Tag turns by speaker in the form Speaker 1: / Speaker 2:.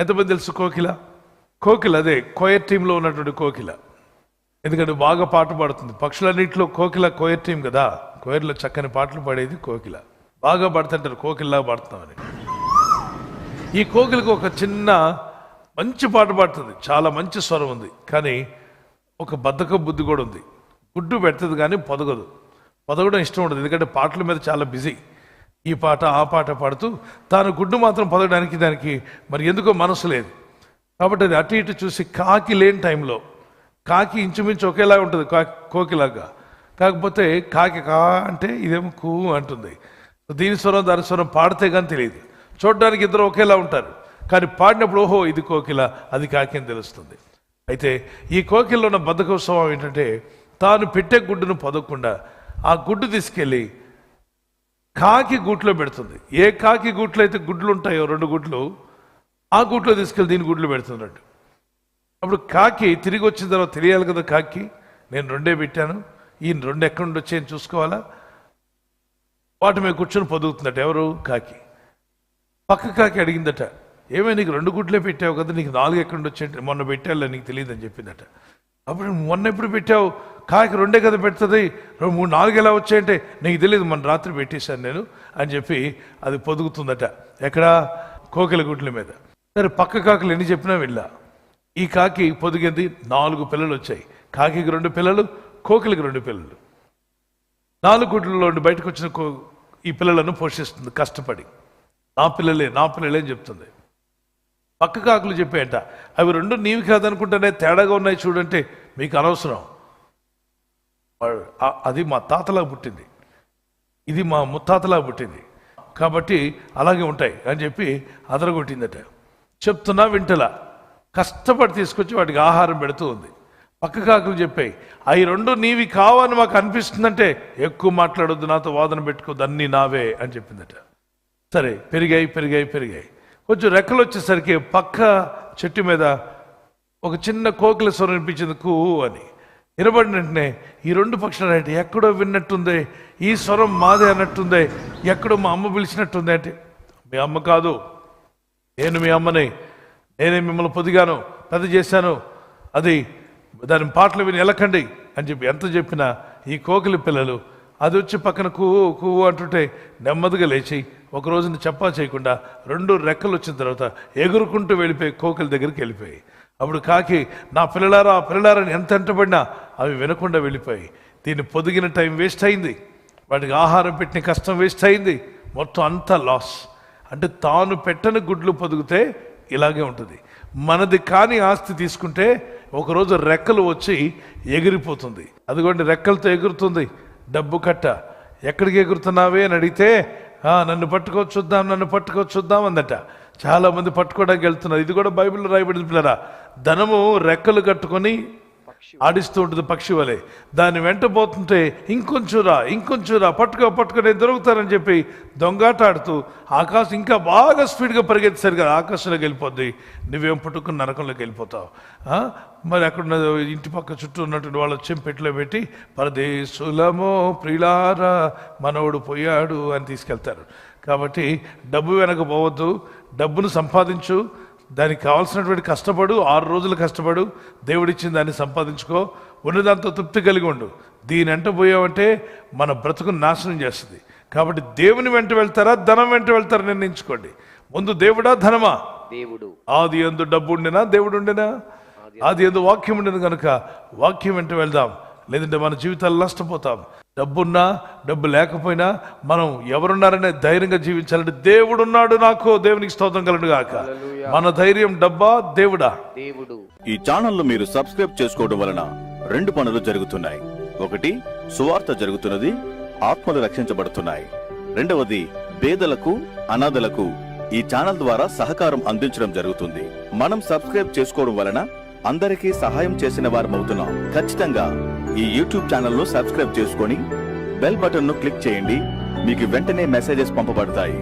Speaker 1: ఎంతమంది తెలుసు కోకిల? కోకిల అదే కోయర్ టీంలో ఉన్నటువంటి కోకిల. ఎందుకంటే బాగా పాట పాడుతుంది. పక్షులన్నింటిలో కోకిల కోయర్ టీం కదా, కోయర్లో చక్కని పాటలు పాడేది కోకిల. బాగా పాడుతుంటారు, కోకిల్లా పాడుతున్నామని. ఈ కోకిలకు ఒక చిన్న మంచి పాట పాడుతుంది, చాలా మంచి స్వరం ఉంది. కానీ ఒక బద్ధక బుద్ధి కూడా ఉంది. గుడ్డు పెడుతుంది కానీ పొదగదు. పొదగడం ఇష్టం ఉండదు, ఎందుకంటే పాటల మీద చాలా బిజీ. ఈ పాట ఆ పాట పాడుతూ తాను గుడ్డు మాత్రం పొదగడానికి దానికి మరి ఎందుకో మనసు లేదు. కాబట్టి అది అటు ఇటు చూసి కాకి లేని టైంలో, కాకి ఇంచుమించు ఒకేలా ఉంటుంది కోకిలాగా, కాకపోతే కాకి కా అంటే ఇదేమో కూ అంటుంది. దీని స్వరం దాని స్వరం పాడితే కానీ తెలియదు. చూడడానికి ఇద్దరు ఒకేలా ఉంటారు, కానీ పాడినప్పుడు ఓహో ఇది కోకిల అది కాకి అని తెలుస్తుంది. అయితే ఈ కోకిల్లో ఉన్న బద్ధక స్వభావం ఏంటంటే తాను పెట్టే గుడ్డును పొదగకుండా ఆ గుడ్డు తీసుకెళ్ళి కాకి గూట్లో పెడుతుంది. ఏ కాకి గూట్లో అయితే గుడ్లు ఉంటాయో 2 గుడ్లు, ఆ గూట్లో తీసుకెళ్ళి దీని గుడ్లు పెడుతున్నాడు. అప్పుడు కాకి తిరిగి వచ్చిన తర్వాత తెలియాలి కదా, కాకి నేను 2 పెట్టాను, ఈ 2 ఎక్కడి నుండి వచ్చాయని చూసుకోవాలా. వాటి మీద కూర్చొని పొదుగుతుందట. ఎవరు? కాకి. పక్క కాకి అడిగిందట, ఏమే నీకు 2 గుడ్లే పెట్టావు కదా, నీకు 4 ఎక్కడి నుండి వచ్చాయంటే మొన్న పెట్టాలో నీకు తెలియదు అని చెప్పిందట. అప్పుడు మొన్న ఎప్పుడు పెట్టావు? కాకి 2 కదా పెడుతుంది, 2, 3, 4 ఎలా వచ్చాయంటే నీకు తెలియదు, మన రాత్రి పెట్టేశాను నేను అని చెప్పి అది పొదుగుతుందట. ఎక్కడ? కోకిల గుడ్ల మీద. సరే పక్క కాకులు ఎన్ని చెప్పినా వెళ్ళా. ఈ కాకి పొదిగింది, 4 పిల్లలు వచ్చాయి. కాకికి 2 పిల్లలు, కోకిలకి 2 పిల్లలు. 4 గుడ్లలో బయటకు వచ్చిన ఈ పిల్లలను పోషిస్తుంది కష్టపడి. నా పిల్లలే అని చెప్తుంది. పక్క కాకులు చెప్పాయంట, అవి 2 నీవి కాదనుకుంటేనే తేడాగా ఉన్నాయి చూడంటే మీకు అనవసరం, అది మా తాతలా పుట్టింది, ఇది మా ముత్తాతలా పుట్టింది, కాబట్టి అలాగే ఉంటాయి అని చెప్పి అదరగొట్టిందట. చెప్తున్నా వింటలా, కష్టపడి తీసుకొచ్చి వాటికి ఆహారం పెడుతూ ఉంది. పక్క కాకులు చెప్పాయి, అవి 2 నీవి కావని మాకు అనిపిస్తుందంటే ఎక్కువ మాట్లాడొద్దు, నాతో వాదన పెట్టుకోవద్దు, అన్నీ నావే అని చెప్పిందట. సరే పెరిగాయి. కొంచెం రెక్కలు వచ్చేసరికి పక్క చెట్టు మీద ఒక చిన్న కోకిల స్వరం వినిపించింది, కూ అని. వినబడిన వెంటనే ఈ 2 పక్షులు అంటే ఎక్కడో విన్నట్టుంది, ఈ స్వరం మాదే అన్నట్టుంది, ఎక్కడో మా అమ్మ పిలిచినట్టుంది అంటే, మీ అమ్మ కాదు, నేను మీ అమ్మని, నేనే మిమ్మల్ని పొదిగాను, పెద్ద చేశాను, అది దాని పాటలు విని ఎలకండి అని చెప్పి ఎంత చెప్పినా ఈ కోకిలి పిల్లలు అది వచ్చి పక్కన కూ అంటుంటే నెమ్మదిగా లేచి ఒక రోజున చెప్పా చేయకుండా 2 రెక్కలు వచ్చిన తర్వాత ఎగురుకుంటూ వెళ్ళిపోయి కోకిల దగ్గరికి వెళ్ళిపోయి. అప్పుడు కాకి నా పిల్లలారని ఎంత ఎంటబడినా అవి వినకుండా వెళ్ళిపోయి దీన్ని పొదిగిన టైం వేస్ట్ అయింది, వాటికి ఆహారం పెట్టిన కష్టం వేస్ట్ అయింది, మొత్తం అంతా లాస్. అంటే తాను పెట్టని గుడ్లు పొదిగితే ఇలాగే ఉంటుంది. మనది కాని ఆస్తి తీసుకుంటే ఒకరోజు రెక్కలు వచ్చి ఎగిరిపోతుంది. అదిగోండి రెక్కలతో ఎగురుతుంది డబ్బు కట్ట. ఎక్కడికి ఎగురుతున్నావే అని అడిగితే నన్ను పట్టుకోవచ్చు చూద్దాం అందట. చాలా మంది పట్టుకోవడానికి వెళ్తున్నారు. ఇది కూడా బైబిల్లో రాయబడింది పిల్లరా. ధనము రెక్కలు కట్టుకొని ఆడిస్తూ ఉంటుంది పక్షి వలె. దాన్ని వెంట పోతుంటే ఇంకొంచెం రా పట్టుకో నేను దొరుకుతానని చెప్పి దొంగాట ఆడుతూ ఆకాశం ఇంకా బాగా స్పీడ్గా పరిగెత్తేసరిగా ఆకాశంలోకి వెళ్ళిపోద్ది. నువ్వేం పట్టుకుని నరకంలోకి వెళ్ళిపోతావు. మరి అక్కడ ఇంటి పక్క చుట్టూ ఉన్నటువంటి వాళ్ళు చెంపెట్లో పెట్టి పరదేశులమో ప్రియులారా మనవడు పోయాడు అని తీసుకెళ్తారు. కాబట్టి డబ్బు వెనక పోవద్దు, డబ్బును సంపాదించు, దానికి కావాల్సినటువంటి కష్టపడు, 6 రోజులు కష్టపడు, దేవుడిచ్చిన దాన్ని సంపాదించుకో, ఉన్నదాంతో తృప్తి కలిగి ఉండు. దీని వెంట పోయావంటే మన బ్రతుకును నాశనం చేస్తుంది. కాబట్టి దేవుని వెంట వెళ్తారా ధనం వెంట వెళ్తారా నిర్ణయించుకోండి. ముందు దేవుడా ధనమా?
Speaker 2: దేవుడు.
Speaker 1: ఆది యందు డబ్బు ఉండేనా? దేవుడు ఉండేనా? ఆది యందు వాక్యం ఉండేది కనుక వాక్యం వెంట వెళ్దాం, లేదంటే మన జీవితాలు నష్టపోతాం. డబ్బున్నా డబ్బు లేకపోయినా మనం ఎవరున్నారనే ధైర్యంగా జీవించాలంటే దేవుడు ఉన్నాడు నాకు, దేవునికి స్తోత్రం కలుగును గాక. మన ధైర్యం డబ్బా దేవుడా?
Speaker 2: దేవుడు.
Speaker 3: ఈ ఛానల్ ను మీరు సబ్స్క్రైబ్ చేసుకోవడం వలన 2 పనులు జరుగుతున్నాయి. ఒకటి, సువార్త జరుగుతున్నది, ఆత్మలు రక్షించబడుతున్నాయి. రెండవది, పేదలకు అనాథలకు ఈ ఛానల్ ద్వారా సహకారం అందించడం జరుగుతుంది. మనం సబ్స్క్రైబ్ చేసుకోవడం వలన అందరికీ సహాయం చేసిన వారమవుతున్నాం. ఖచ్చితంగా ఈ యూట్యూబ్ ఛానల్ ను సబ్స్క్రైబ్ చేసుకొని బెల్ బటన్ ను క్లిక్ చేయండి. మీకు వెంటనే మెసేజెస్ పంపబడతాయి.